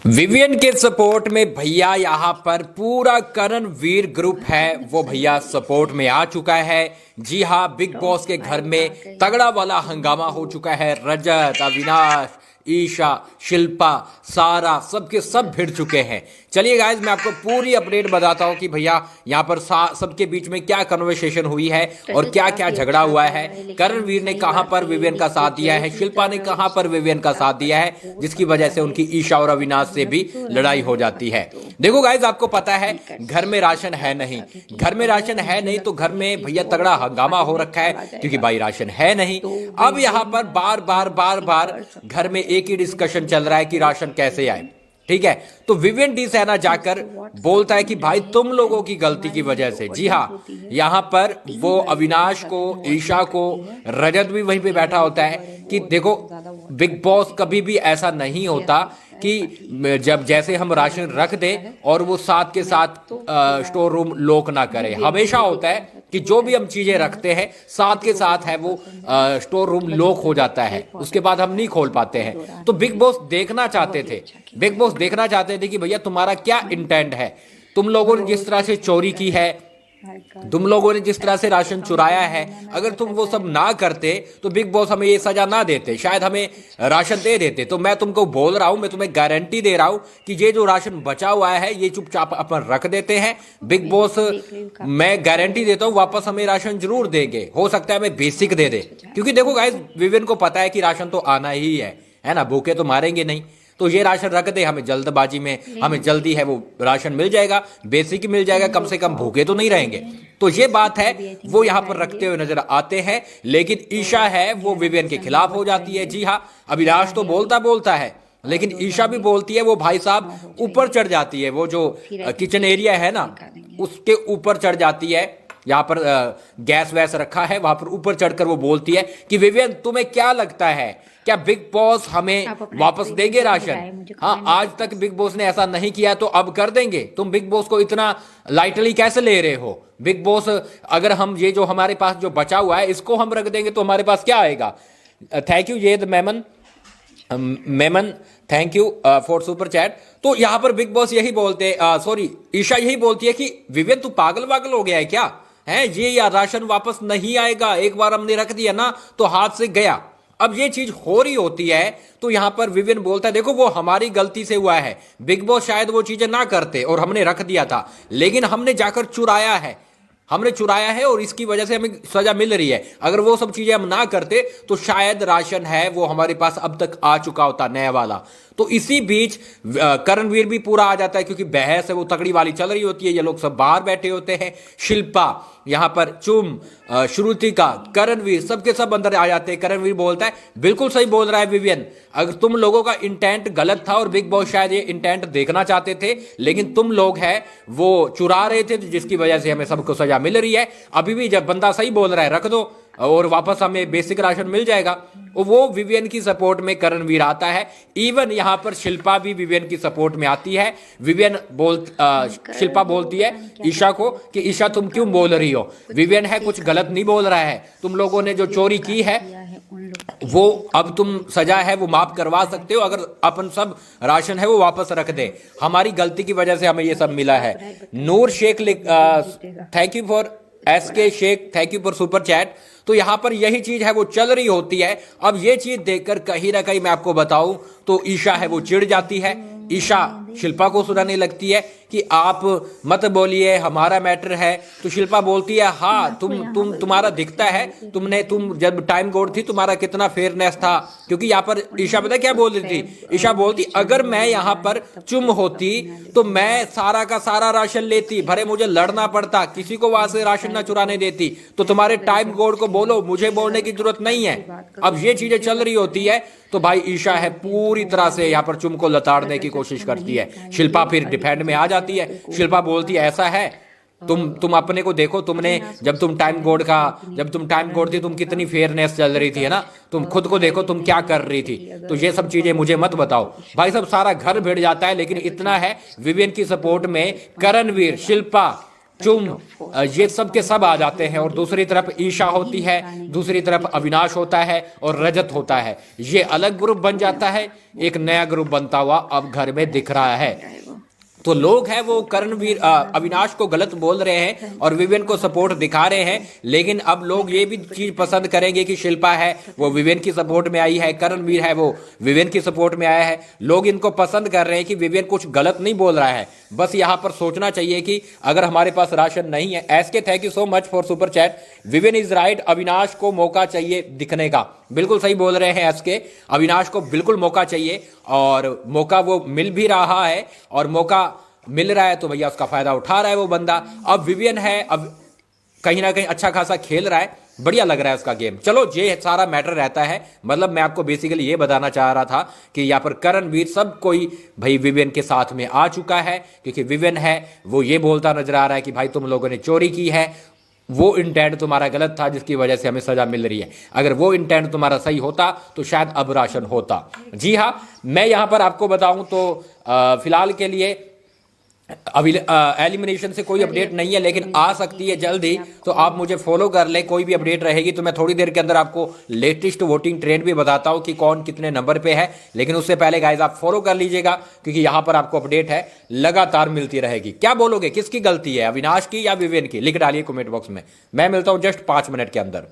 Vivian के support में भैया यहाँ पर पूरा करणवीर ग्रुप है वो भैया सपोर्ट में आ चुका है। जी हाँ, बिग बॉस के घर में तगड़ा वाला हंगामा हो चुका है। रजत, अविनाश, ईशा, शिल्पा, सारा सबके सब भिड़ चुके हैं। चलिए गाइज, मैं आपको पूरी अपडेट बताता हूँ कि भैया यहाँ पर सबके बीच में क्या कन्वर्सेशन हुई है और क्या क्या झगड़ा हुआ है। करणवीर ने कहां पर विवियन का साथ दिया है, शिल्पा ने कहां पर विवियन का साथ दिया है, जिसकी वजह से उनकी ईशा और अविनाश से भी लड़ाई हो जाती है। देखो गाइज, आपको पता है घर में राशन है नहीं, घर में राशन है नहीं तो घर में भैया तगड़ा हंगामा हो रखा है क्योंकि भाई राशन है नहीं। अब यहाँ पर बार बार घर में एक ही डिस्कशन चल रहा है कि राशन कैसे आए। ठीक है, तो विवियन डी सेना जाकर बोलता है कि भाई तुम लोगों की गलती की वजह से। जी हाँ, यहां पर वो अविनाश को, ईशा को, रजत भी वहीं पे बैठा होता है कि देखो बिग बॉस कभी भी ऐसा नहीं होता कि जब जैसे हम राशन रख दें और वो साथ के साथ स्टोर रूम लॉक ना करे। हमेशा होता है कि जो भी हम चीजें रखते हैं साथ के साथ है वो स्टोर रूम लॉक हो जाता है, उसके बाद हम नहीं खोल पाते हैं। तो बिग बॉस देखना चाहते थे, बिग बॉस देखना चाहते थे कि भैया तुम्हारा क्या इंटेंट है। तुम लोगों ने जिस तरह से चोरी की है, तुम लोगों ने जिस तरह से राशन चुराया है, अगर तुम वो सब ना करते तो बिग बॉस हमें ये सजा ना देते, शायद हमें राशन दे देते। तो मैं तुमको बोल रहा हूं, मैं तुम्हें गारंटी दे रहा हूं कि ये जो राशन बचा हुआ है ये चुपचाप अपन रख देते हैं। बिग बॉस मैं गारंटी देता हूं वापस हमें राशन जरूर देंगे, हो सकता है हमें बेसिक दे दे, क्योंकि देखो गाइस, विवियन को पता है कि राशन तो आना ही है ना, भूखे तो मारेंगे नहीं। तो ये राशन रख दे, हमें जल्दबाजी में, हमें जल्दी है वो राशन मिल जाएगा, बेसिक मिल जाएगा, कम से कम भूखे तो नहीं रहेंगे। तो ये बात है, वो यहाँ पर रखते हुए नजर आते हैं। लेकिन ईशा है वो विवियन के खिलाफ हो जाती है। जी हाँ, अविनाश तो बोलता है, लेकिन ईशा भी बोलती है, वो भाई साहब ऊपर चढ़ जाती है, वो जो किचन एरिया है ना उसके ऊपर चढ़ जाती है। यहाँ पर गैस वैस रखा है, वहां पर ऊपर चढ़कर वो बोलती है कि विवियन तुम्हें क्या लगता है, क्या बिग बॉस हमें वापस देंगे राशन? हाँ, आज तक बिग बॉस ने ऐसा नहीं किया तो अब कर देंगे। तुम बिग बॉस को इतना लाइटली कैसे ले रहे हो? बिग बॉस अगर हम ये जो हमारे पास जो बचा हुआ है इसको हम रख देंगे तो हमारे पास क्या आएगा? थैंक यू ये Memon thank you for super chat. तो यहां पर बिग बॉस यही बोलते, सॉरी ईशा यही बोलती है कि विवियन तू पागल वागल हो गया है क्या है? ये या राशन वापस नहीं आएगा, एक बार हमने रख दिया ना तो हाथ से गया। अब ये चीज हो रही होती है तो यहां पर विवियन बोलता है देखो वो हमारी गलती से हुआ है, बिग बॉस शायद वो चीजें ना करते और हमने रख दिया था, लेकिन हमने जाकर चुराया है, हमने चुराया है और इसकी वजह से हमें सजा मिल रही है। अगर वो सब चीजें हम ना करते तो शायद राशन है वो हमारे पास अब तक आ चुका होता नया वाला। तो इसी बीच करणवीर भी पूरा आ जाता है, क्योंकि बहस है वो तगड़ी वाली चल रही होती है, ये लोग सब बाहर बैठे होते हैं। शिल्पा, यहां पर चुम, श्रुतिका, करणवीर सबके सब अंदर आ जाते हैं। करणवीर बोलता है बिल्कुल सही बोल रहा है विवियन, अगर तुम लोगों का इंटेंट गलत था और बिग बॉस शायद ये इंटेंट देखना चाहते थे, लेकिन तुम लोग है वो चुरा रहे थे जिसकी वजह से हमें सबको सजा मिल रही है। अभी भी जब बंदा सही बोल रहा है रख दो और वापस हमें बेसिक राशन मिल जाएगा। वो विवियन की सपोर्ट में करणवीर आता है। इवन यहां पर शिल्पा भी विवियन की सपोर्ट में आती है। शिल्पा बोलती है ईशा को कि ईशा तुम क्यों बोल रही हो, विवियन है कुछ गलत नहीं बोल रहा है, तुम लोगों ने जो चोरी की है वो अब तुम सजा है वो माफ करवा सकते हो, अगर अपन सब राशन है वो वापस रख दे, हमारी गलती की वजह से हमें ये सब मिला है। Noor Sheikh thank you for SK Sheikh, thank you for super chat. तो यहां पर यही चीज है वो चल रही होती है। अब ये चीज देखकर कहीं ना कहीं मैं आपको बताऊं तो ईशा है वो चिढ़ जाती है। ईशा शिल्पा को सुनाने लगती है कि आप मत बोलिए, हमारा मैटर है। तो शिल्पा बोलती है हाँ तुम्हारा दिखता है, तुम जब टाइम गोड थी तुम्हारा कितना फेयरनेस था। क्योंकि यहाँ पर ईशा पता क्या बोल रही थी? ईशा बोलती अगर मैं यहाँ पर चुम होती तो मैं सारा का सारा राशन लेती, भरे मुझे लड़ना पड़ता, किसी को वहां से राशन ना चुराने देती। तो तुम्हारे टाइम गोड को बोलो, मुझे बोलने की जरूरत नहीं है। अब ये चीजें चल रही होती है तो भाई ईशा है पूरी तरह से यहाँ पर चुम को लताड़ने की कोशिश करती है। शिल्पा फिर डिफेंड में आ जाती है। शिल्पा बोलती है ऐसा है, तुम अपने को देखो, तुमने जब तुम टाइम गोड थी तुम कितनी फेयरनेस चल रही थी, है ना, तुम खुद को देखो तुम क्या कर रही थी। तो ये सब चीजें मुझे मत बताओ। भाई सब सारा घर भिड़ जाता है, लेकिन इतना है विवियन की सपोर्ट में करणवीर, शिल्पा, चुम ये सब के सब आ जाते हैं और दूसरी तरफ ईशा होती है, दूसरी तरफ अविनाश होता है और रजत होता है। ये अलग ग्रुप बन जाता है, एक नया ग्रुप बनता हुआ अब घर में दिख रहा है। तो लोग हैं वो करणवीर अविनाश को गलत बोल रहे हैं और विवेन को सपोर्ट दिखा रहे हैं, लेकिन अब लोग ये भी चीज पसंद करेंगे कि शिल्पा है वो विवेन की सपोर्ट में आई है, करणवीर है वो विवेन की सपोर्ट में आया है। लोग इनको पसंद कर रहे हैं कि विवेन कुछ गलत नहीं बोल रहा है। बस यहाँ पर सोचना चाहिए कि अगर हमारे पास राशन नहीं है, SK thank you so much for super chat. Vivan is right, Avinash को मौका चाहिए दिखने का। बिल्कुल सही बोल रहे हैं एसके, अविनाश को बिल्कुल मौका चाहिए और मौका वो मिल भी रहा है और मौका मिल रहा है तो भैया उसका फायदा उठा रहा है वो बंदा। अब विवियन है, अब कहीं ना कहीं अच्छा खासा खेल रहा है, बढ़िया लग रहा है उसका गेम। चलो ये सारा मैटर रहता है, मतलब मैं आपको बेसिकली ये बताना चाह रहा था कि यहाँ पर करणवीर सब कोई भाई विवेन के साथ में आ चुका है, क्योंकि विवेन है वो ये बोलता नजर आ रहा है कि भाई तुम लोगों ने चोरी की है, वो इंटेंट तुम्हारा गलत था जिसकी वजह से हमें सजा मिल रही है। अगर वो इंटेंट तुम्हारा सही होता तो शायद अब राशन होता। जी हाँ, मैं यहाँ पर आपको बताऊं तो फिलहाल के लिए अभी एलिमिनेशन से कोई अपडेट नहीं है, लेकिन आ सकती है जल्द ही। तो आप मुझे फॉलो कर ले, कोई भी अपडेट रहेगी तो मैं थोड़ी देर के अंदर आपको लेटेस्ट वोटिंग ट्रेंड भी बताता हूं कि कौन कितने नंबर पे है। लेकिन उससे पहले गाइज आप फॉलो कर लीजिएगा, क्योंकि यहां पर आपको अपडेट है लगातार मिलती रहेगी। क्या बोलोगे, किसकी गलती है, अविनाश की या विवेन की? लिख डालिए कमेंट बॉक्स में। मैं मिलता हूं जस्ट 5 मिनट के अंदर।